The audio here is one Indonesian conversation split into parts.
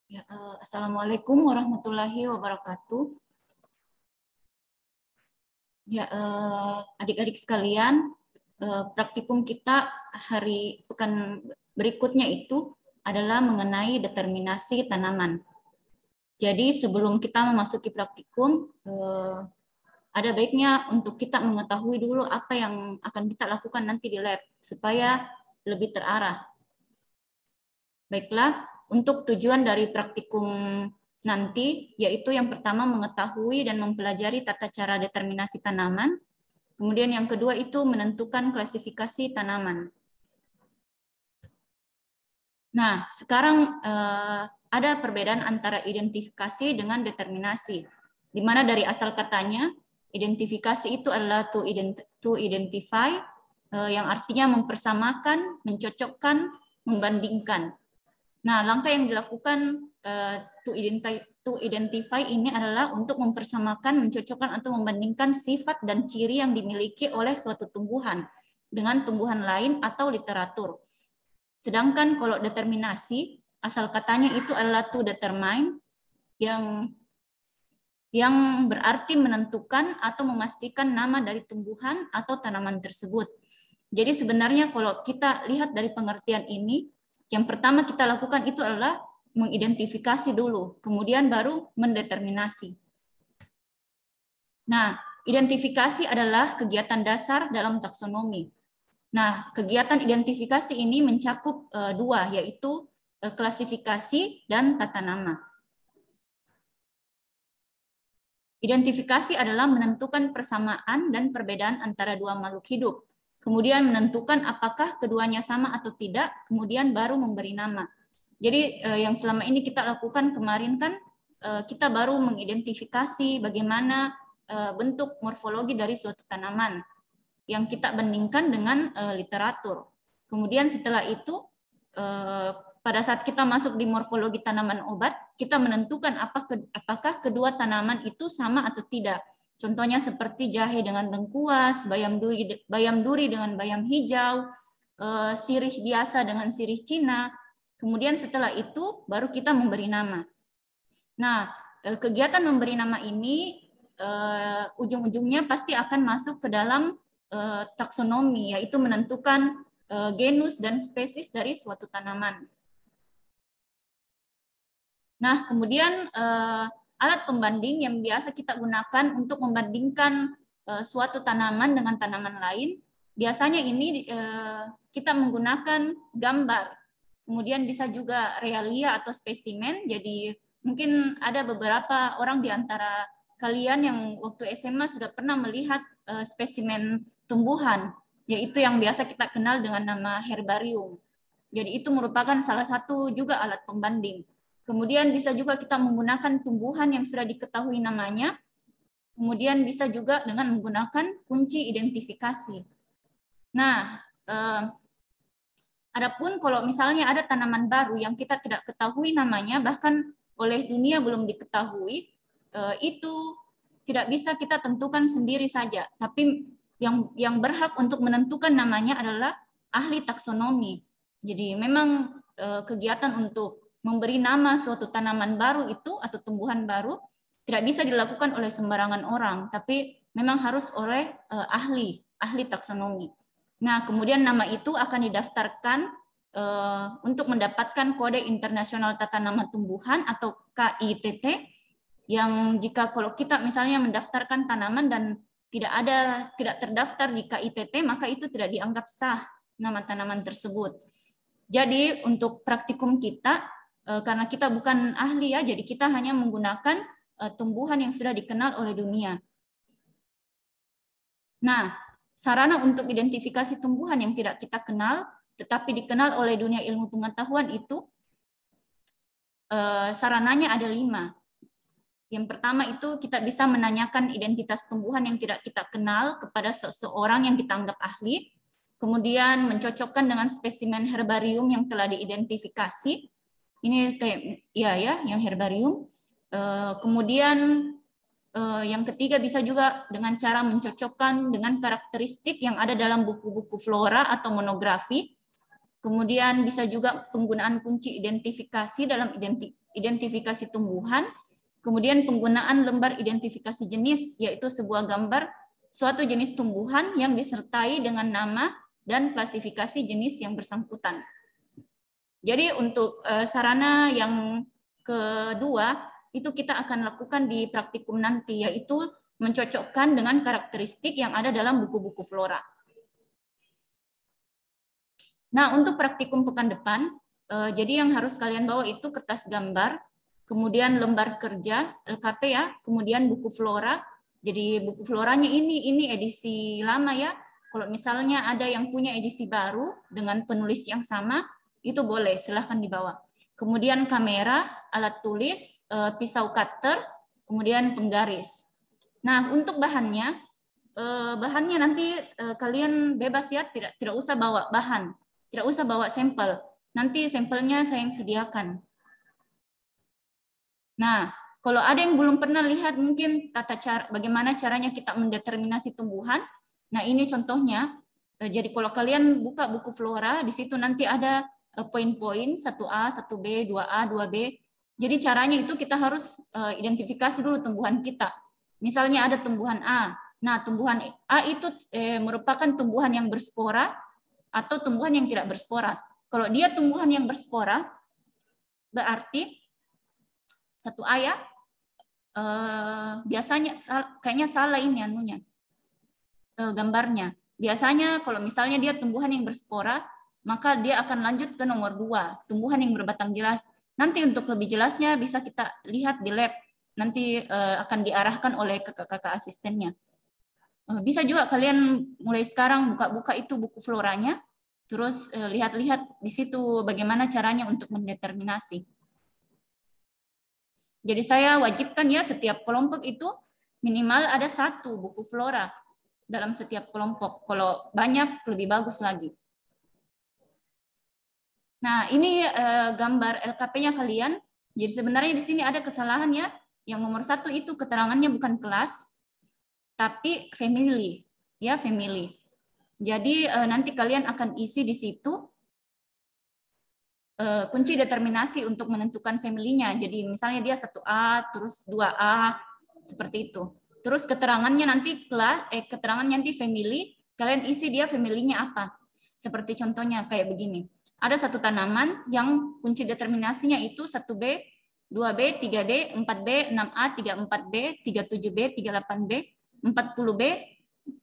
Ya, Assalamualaikum warahmatullahi wabarakatuh. Ya, adik-adik sekalian, praktikum kita hari pekan berikutnya itu adalah mengenai determinasi tanaman. Jadi sebelum kita memasuki praktikum, ada baiknya untuk kita mengetahui dulu apa yang akan kita lakukan nanti di lab supaya lebih terarah. Baiklah, untuk tujuan dari praktikum nanti, yaitu yang pertama mengetahui dan mempelajari tata cara determinasi tanaman, kemudian yang kedua itu menentukan klasifikasi tanaman. Nah, sekarang ada perbedaan antara identifikasi dengan determinasi, di mana dari asal katanya, identifikasi itu adalah to identify, yang artinya mempersamakan, mencocokkan, membandingkan. Nah, langkah yang dilakukan to identify ini adalah untuk mempersamakan, mencocokkan atau membandingkan sifat dan ciri yang dimiliki oleh suatu tumbuhan dengan tumbuhan lain atau literatur. Sedangkan kalau determinasi, asal katanya itu adalah to determine, yang berarti menentukan atau memastikan nama dari tumbuhan atau tanaman tersebut. Jadi sebenarnya kalau kita lihat dari pengertian ini, yang pertama kita lakukan itu adalah mengidentifikasi dulu, kemudian baru mendeterminasi. Nah, identifikasi adalah kegiatan dasar dalam taksonomi. Nah, kegiatan identifikasi ini mencakup dua, yaitu klasifikasi dan tata nama. Identifikasi adalah menentukan persamaan dan perbedaan antara dua makhluk hidup, kemudian menentukan apakah keduanya sama atau tidak, kemudian baru memberi nama. Jadi yang selama ini kita lakukan kemarin kan kita baru mengidentifikasi bagaimana bentuk morfologi dari suatu tanaman yang kita bandingkan dengan literatur. Kemudian setelah itu pada saat kita masuk di morfologi tanaman obat, kita menentukan apakah kedua tanaman itu sama atau tidak. Contohnya seperti jahe dengan lengkuas, bayam duri dengan bayam hijau, sirih biasa dengan sirih Cina. Kemudian setelah itu baru kita memberi nama. Nah, kegiatan memberi nama ini ujung-ujungnya pasti akan masuk ke dalam taksonomi, yaitu menentukan genus dan spesies dari suatu tanaman. Nah, kemudian alat pembanding yang biasa kita gunakan untuk membandingkan suatu tanaman dengan tanaman lain, biasanya ini kita menggunakan gambar. Kemudian bisa juga realia atau spesimen. Jadi mungkin ada beberapa orang di antara kalian yang waktu SMA sudah pernah melihat spesimen tumbuhan, yaitu yang biasa kita kenal dengan nama herbarium. Jadi itu merupakan salah satu juga alat pembanding. Kemudian bisa juga kita menggunakan tumbuhan yang sudah diketahui namanya. Kemudian bisa juga dengan menggunakan kunci identifikasi. Nah, adapun kalau misalnya ada tanaman baru yang kita tidak ketahui namanya, bahkan oleh dunia belum diketahui, itu tidak bisa kita tentukan sendiri saja. Tapi yang berhak untuk menentukan namanya adalah ahli taksonomi. Jadi memang kegiatan untuk memberi nama suatu tanaman baru itu atau tumbuhan baru tidak bisa dilakukan oleh sembarangan orang, tapi memang harus oleh ahli taksonomi. Nah, kemudian nama itu akan didaftarkan untuk mendapatkan kode internasional tata nama tumbuhan atau KITT, yang jika kalau kita misalnya mendaftarkan tanaman dan tidak terdaftar di KITT, maka itu tidak dianggap sah nama tanaman tersebut. Jadi untuk praktikum kita, karena kita bukan ahli ya, jadi kita hanya menggunakan tumbuhan yang sudah dikenal oleh dunia. Nah, sarana untuk identifikasi tumbuhan yang tidak kita kenal, tetapi dikenal oleh dunia ilmu pengetahuan itu, sarananya ada 5. Yang pertama itu kita bisa menanyakan identitas tumbuhan yang tidak kita kenal kepada seseorang yang kita anggap ahli, kemudian mencocokkan dengan spesimen herbarium yang telah diidentifikasi. Ini kayak yang herbarium. Kemudian yang ketiga bisa juga dengan cara mencocokkan dengan karakteristik yang ada dalam buku-buku flora atau monografi. Kemudian bisa juga penggunaan kunci identifikasi dalam identifikasi tumbuhan. Kemudian penggunaan lembar identifikasi jenis, yaitu sebuah gambar suatu jenis tumbuhan yang disertai dengan nama dan klasifikasi jenis yang bersangkutan. Jadi untuk sarana yang kedua, itu kita akan lakukan di praktikum nanti, yaitu mencocokkan dengan karakteristik yang ada dalam buku-buku flora. Nah, untuk praktikum pekan depan, jadi yang harus kalian bawa itu kertas gambar, kemudian lembar kerja, LKP ya, kemudian buku flora. Jadi buku floranya ini edisi lama ya. Kalau misalnya ada yang punya edisi baru dengan penulis yang sama, itu boleh, silahkan dibawa. Kemudian kamera, alat tulis, pisau cutter, kemudian penggaris. Nah, untuk bahannya nanti kalian bebas ya, tidak usah bawa bahan. Tidak usah bawa sampel. Nanti sampelnya saya yang sediakan. Nah, kalau ada yang belum pernah lihat mungkin bagaimana caranya kita mendeterminasi tumbuhan. Nah, ini contohnya. Jadi kalau kalian buka buku flora, di situ nanti ada poin-poin 1A, 1B, 2A, 2B. Jadi caranya itu kita harus identifikasi dulu tumbuhan kita. Misalnya ada tumbuhan A. Nah, tumbuhan A itu merupakan tumbuhan yang berspora atau tumbuhan yang tidak berspora. Kalau dia tumbuhan yang berspora, berarti 1A ya, biasanya kayaknya salah ini anunya, gambarnya. Biasanya kalau misalnya dia tumbuhan yang berspora, maka dia akan lanjut ke nomor 2, tumbuhan yang berbatang jelas. Nanti untuk lebih jelasnya bisa kita lihat di lab, nanti akan diarahkan oleh kakak-kakak asistennya. Bisa juga kalian mulai sekarang buka-buka itu buku floranya, terus lihat-lihat di situ bagaimana caranya untuk mendeterminasi. Jadi saya wajibkan ya setiap kelompok itu minimal ada 1 buku flora dalam setiap kelompok. Kalau banyak lebih bagus lagi. Nah, ini gambar LKP-nya kalian. Jadi sebenarnya di sini ada kesalahan ya. Yang nomor 1 itu keterangannya bukan kelas, tapi family, ya family. Jadi nanti kalian akan isi di situ kunci determinasi untuk menentukan family-nya. Jadi misalnya dia 1A, terus 2A, seperti itu. Terus keterangannya nanti keterangannya nanti family, kalian isi dia family-nya apa. Seperti contohnya kayak begini. Ada 1 tanaman yang kunci determinasinya itu 1B, 2B, 3D, 4B, 6A, 34B, 37B, 38B, 40B,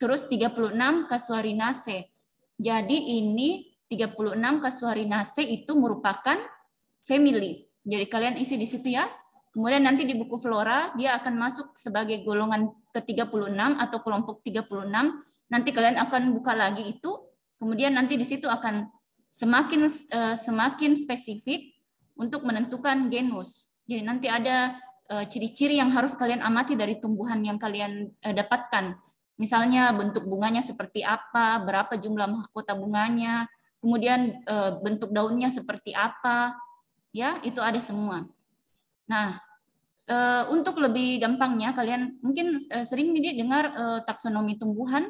terus 36 Casuarinaceae. Jadi ini 36 Casuarinaceae itu merupakan family. Jadi kalian isi di situ ya. Kemudian nanti di buku flora dia akan masuk sebagai golongan ke-36 atau kelompok 36. Nanti kalian akan buka lagi itu. Kemudian nanti di situ akan semakin spesifik untuk menentukan genus. Jadi nanti ada ciri-ciri yang harus kalian amati dari tumbuhan yang kalian dapatkan. Misalnya bentuk bunganya seperti apa, berapa jumlah mahkota bunganya, kemudian bentuk daunnya seperti apa, ya itu ada semua. Nah, untuk lebih gampangnya kalian mungkin sering dengar taksonomi tumbuhan.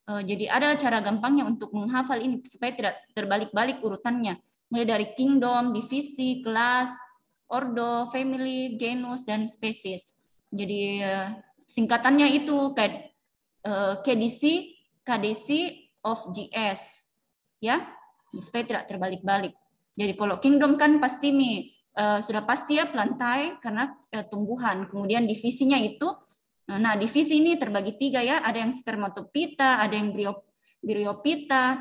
Jadi ada cara gampangnya untuk menghafal ini supaya tidak terbalik-balik urutannya. Mulai dari kingdom, divisi, kelas, ordo, family, genus, dan spesies. Jadi singkatannya itu kayak KDC of GS, ya, supaya tidak terbalik-balik. Jadi kalau kingdom kan pasti sudah pasti ya plantae karena tumbuhan. Kemudian divisinya itu, nah divisi ini terbagi 3 ya, ada yang spermatopita, ada yang bryopita,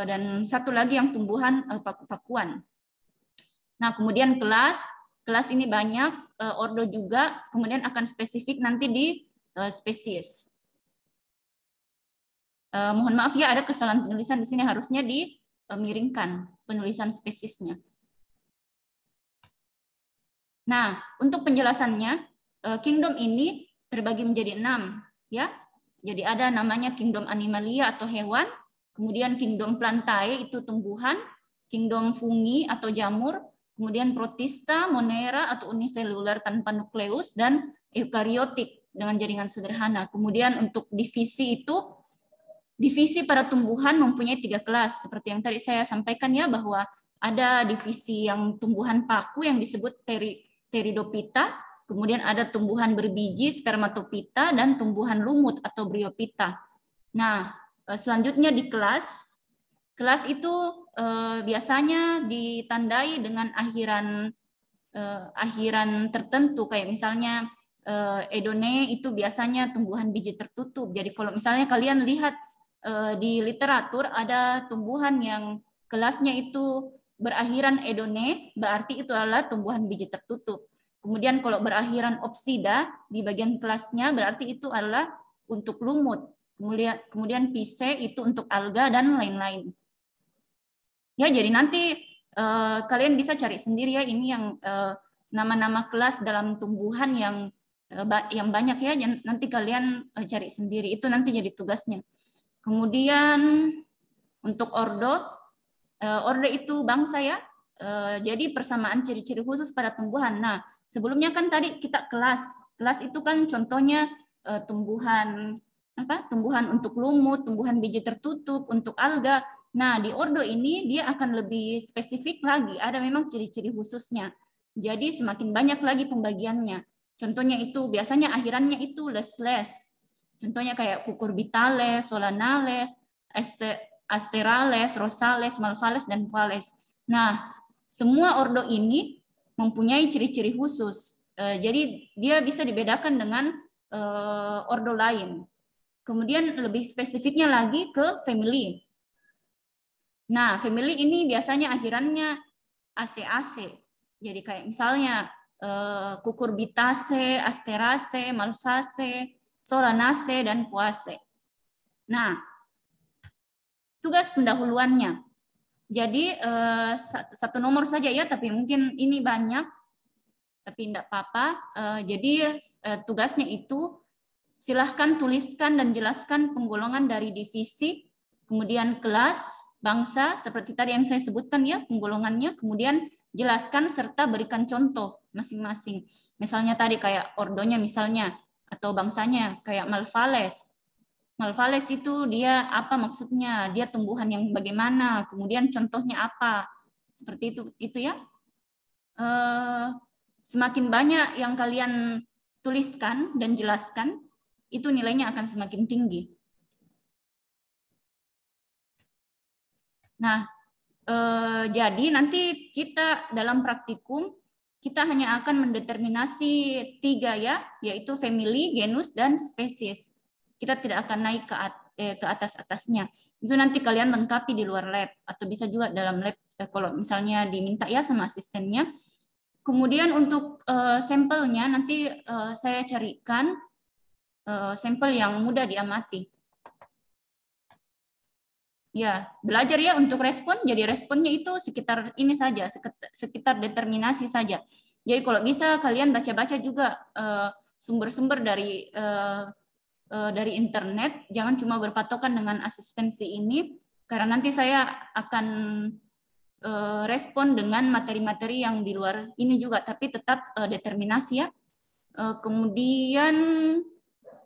dan 1 lagi yang tumbuhan paku-pakuan. Nah kemudian kelas ini banyak, ordo juga, kemudian akan spesifik nanti di spesies. Mohon maaf ya ada kesalahan penulisan di sini, harusnya dimiringkan penulisan spesiesnya. Nah, untuk penjelasannya kingdom ini terbagi menjadi 6 ya. Jadi ada namanya kingdom animalia atau hewan, kemudian kingdom plantae itu tumbuhan, kingdom fungi atau jamur, kemudian protista, monera atau uniselular tanpa nukleus, dan eukariotik dengan jaringan sederhana. Kemudian untuk divisi itu divisi pada tumbuhan mempunyai 3 kelas. Seperti yang tadi saya sampaikan ya, bahwa ada divisi yang tumbuhan paku yang disebut Pteridophyta, kemudian ada tumbuhan berbiji Spermatophyta, dan tumbuhan lumut atau Bryophyta. Nah, selanjutnya di kelas itu biasanya ditandai dengan akhiran tertentu, kayak misalnya Edone itu biasanya tumbuhan biji tertutup. Jadi kalau misalnya kalian lihat di literatur ada tumbuhan yang kelasnya itu berakhiran Edone, berarti itu adalah tumbuhan biji tertutup. Kemudian kalau berakhiran Opsida di bagian kelasnya berarti itu adalah untuk lumut. Kemudian Pisce itu untuk alga dan lain-lain. Ya, jadi nanti kalian bisa cari sendiri ya, ini yang nama-nama kelas dalam tumbuhan yang banyak ya, nanti kalian cari sendiri, itu nanti jadi tugasnya. Kemudian untuk ordo itu bangsa ya, jadi persamaan ciri-ciri khusus pada tumbuhan. Nah, sebelumnya kan tadi kita kelas itu kan contohnya tumbuhan untuk lumut, tumbuhan biji tertutup, untuk alga. Nah, di ordo ini dia akan lebih spesifik lagi, ada memang ciri-ciri khususnya. Jadi semakin banyak lagi pembagiannya. Contohnya itu biasanya akhirannya itu les-les. Contohnya kayak Cucurbitales, Solanales, Asterales, Rosales, Malvales, dan Vales. Nah, semua ordo ini mempunyai ciri-ciri khusus. Jadi dia bisa dibedakan dengan ordo lain. Kemudian lebih spesifiknya lagi ke family. Nah, family ini biasanya akhirannya AC. Jadi kayak misalnya Cucurbitaceae, Asteraceae, Malvaceae, Solanaceae, dan Poaceae. Nah, tugas pendahuluannya. Jadi satu nomor saja ya, tapi mungkin ini banyak, tapi tidak apa-apa. Jadi tugasnya itu silahkan tuliskan dan jelaskan penggolongan dari divisi, kemudian kelas, bangsa, seperti tadi yang saya sebutkan ya, penggolongannya, kemudian jelaskan serta berikan contoh masing-masing. Misalnya tadi kayak ordonya misalnya, atau bangsanya kayak Malvales. Malvales itu dia apa maksudnya, dia tumbuhan yang bagaimana, kemudian contohnya apa, seperti itu ya. Semakin banyak yang kalian tuliskan dan jelaskan, itu nilainya akan semakin tinggi. Nah, jadi nanti kita dalam praktikum kita hanya akan mendeterminasi 3 ya, yaitu family, genus, dan spesies. Kita tidak akan naik ke atas-atasnya. Itu nanti kalian lengkapi di luar lab, atau bisa juga dalam lab kalau misalnya diminta ya sama asistennya. Kemudian untuk sampelnya nanti saya carikan sampel yang mudah diamati. Ya, belajar ya untuk respon. Jadi responnya itu sekitar ini saja, sekitar determinasi saja. Jadi kalau bisa kalian baca-baca juga sumber-sumber dari internet. Jangan cuma berpatokan dengan asistensi ini, karena nanti saya akan respon dengan materi-materi yang di luar ini juga, tapi tetap determinasi ya. Kemudian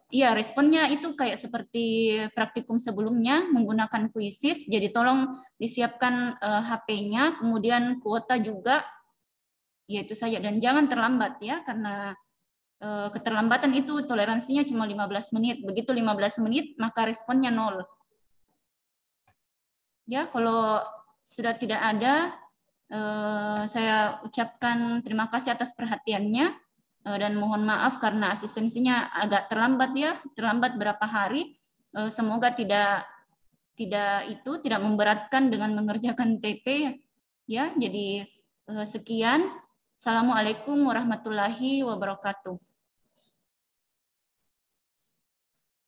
ya, responnya itu kayak seperti praktikum sebelumnya menggunakan kuisis. Jadi tolong disiapkan HP-nya, kemudian kuota juga. Ya itu saja, dan jangan terlambat ya, karena keterlambatan itu toleransinya cuma 15 menit. Begitu 15 menit maka responnya 0. Ya, kalau sudah tidak ada, saya ucapkan terima kasih atas perhatiannya. Dan mohon maaf karena asistensinya agak terlambat ya, terlambat berapa hari. Semoga tidak memberatkan dengan mengerjakan TP ya. Jadi sekian. Assalamualaikum warahmatullahi wabarakatuh.